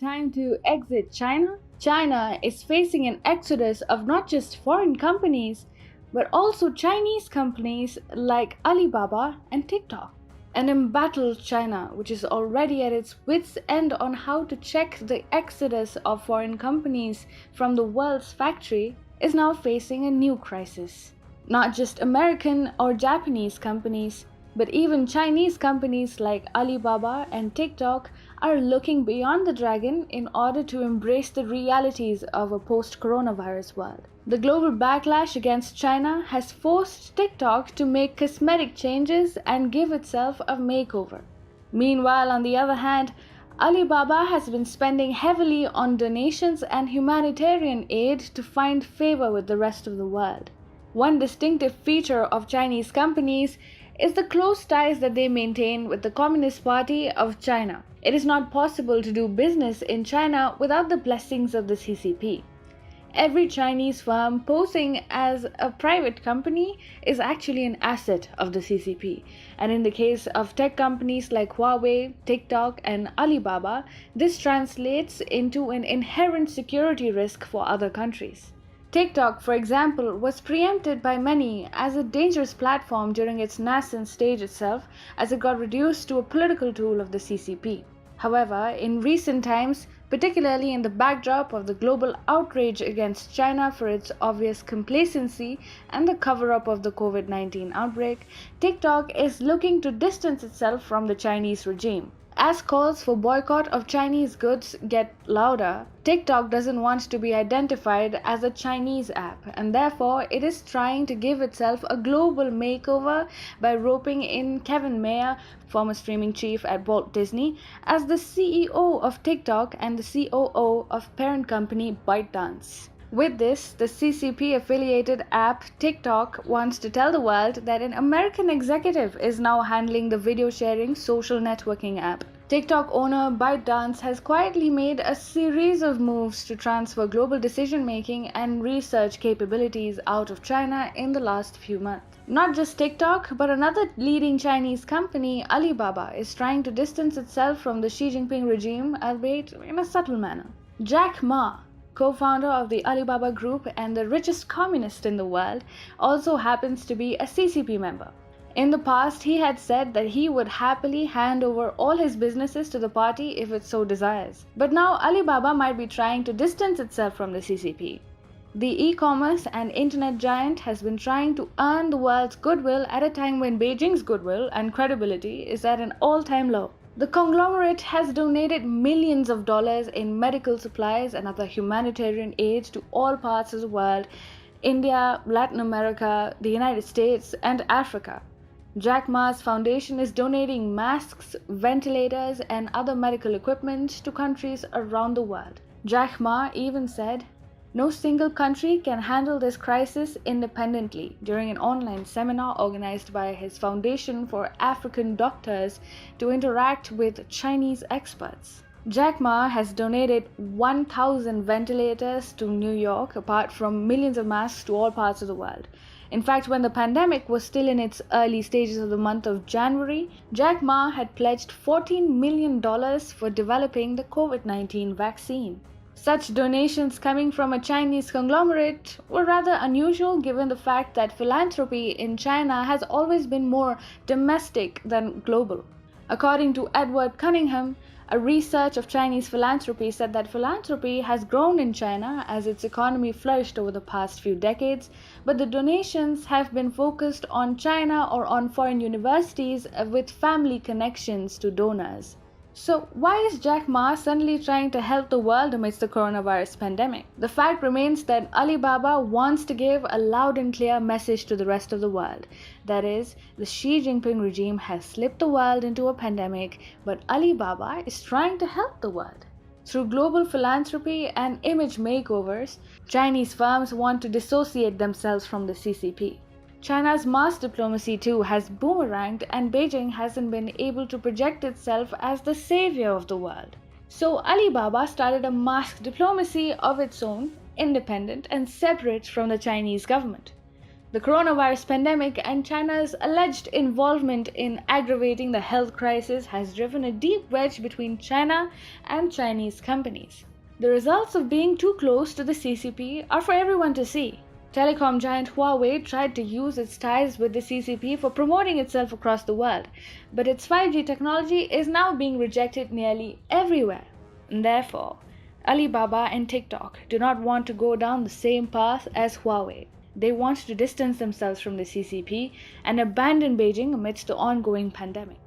Time to exit China? China is facing an exodus of not just foreign companies, but also Chinese companies like Alibaba and TikTok. An embattled China, which is already at its wits' end on how to check the exodus of foreign companies from the world's factory, is now facing a new crisis. Not just American or Japanese companies, but even Chinese companies like Alibaba and TikTok are looking beyond the dragon in order to embrace the realities of a post coronavirus world. The global backlash against China has forced TikTok to make cosmetic changes and give itself a makeover. Meanwhile, on the other hand, Alibaba has been spending heavily on donations and humanitarian aid to find favor with the rest of the world. One distinctive feature of Chinese companies is the close ties that they maintain with the Communist Party of China. It is not possible to do business in China without the blessings of the CCP. Every Chinese firm posing as a private company is actually an asset of the CCP. And in the case of tech companies like Huawei, TikTok, and Alibaba, this translates into an inherent security risk for other countries. TikTok, for example, was preempted by many as a dangerous platform during its nascent stage itself, as it got reduced to a political tool of the CCP. However, in recent times, particularly in the backdrop of the global outrage against China for its obvious complacency and the cover up of the COVID-19 outbreak, TikTok is looking to distance itself from the Chinese regime. As calls for boycott of Chinese goods get louder, TikTok doesn't want to be identified as a Chinese app, and therefore it is trying to give itself a global makeover by roping in Kevin Mayer, former streaming chief at Walt Disney, as the CEO of TikTok and the COO of parent company ByteDance. With this, the CCP affiliated app TikTok wants to tell the world that an American executive is now handling the video sharing social networking app. TikTok owner ByteDance has quietly made a series of moves to transfer global decision making and research capabilities out of China in the last few months. Not just TikTok, but another leading Chinese company, Alibaba, is trying to distance itself from the Xi Jinping regime, albeit in a subtle manner. Jack Ma, co-founder of the Alibaba Group and the richest communist in the world, also happens to be a CCP member. In the past, he had said that he would happily hand over all his businesses to the party if it so desires. But now Alibaba might be trying to distance itself from the CCP. The e-commerce and internet giant has been trying to earn the world's goodwill at a time when Beijing's goodwill and credibility is at an all-time low. The conglomerate has donated millions of dollars in medical supplies and other humanitarian aid to all parts of the world: India, Latin America, the United States, and Africa. Jack Ma's foundation is donating masks, ventilators, and other medical equipment to countries around the world. Jack Ma even said, "No single country can handle this crisis independently," during an online seminar organized by his Foundation for African Doctors to interact with Chinese experts. Jack Ma has donated 1,000 ventilators to New York, apart from millions of masks to all parts of the world. In fact, when the pandemic was still in its early stages of the month of January, Jack Ma had pledged $14 million for developing the COVID-19 vaccine. Such donations coming from a Chinese conglomerate were rather unusual given the fact that philanthropy in China has always been more domestic than global. According to Edward Cunningham, a research of Chinese philanthropy said that philanthropy has grown in China as its economy flourished over the past few decades, but the donations have been focused on China or on foreign universities with family connections to donors. So, why is Jack Ma suddenly trying to help the world amidst the coronavirus pandemic? The fact remains that Alibaba wants to give a loud and clear message to the rest of the world. That is, the Xi Jinping regime has slipped the world into a pandemic, but Alibaba is trying to help the world. Through global philanthropy and image makeovers, Chinese firms want to dissociate themselves from the CCP. China's mass diplomacy too has boomeranged, and Beijing hasn't been able to project itself as the savior of the world. So Alibaba started a mask diplomacy of its own, independent and separate from the Chinese government. The coronavirus pandemic and China's alleged involvement in aggravating the health crisis has driven a deep wedge between China and Chinese companies. The results of being too close to the CCP are for everyone to see. Telecom giant Huawei tried to use its ties with the CCP for promoting itself across the world, but its 5G technology is now being rejected nearly everywhere. And therefore, Alibaba and TikTok do not want to go down the same path as Huawei. They want to distance themselves from the CCP and abandon Beijing amidst the ongoing pandemic.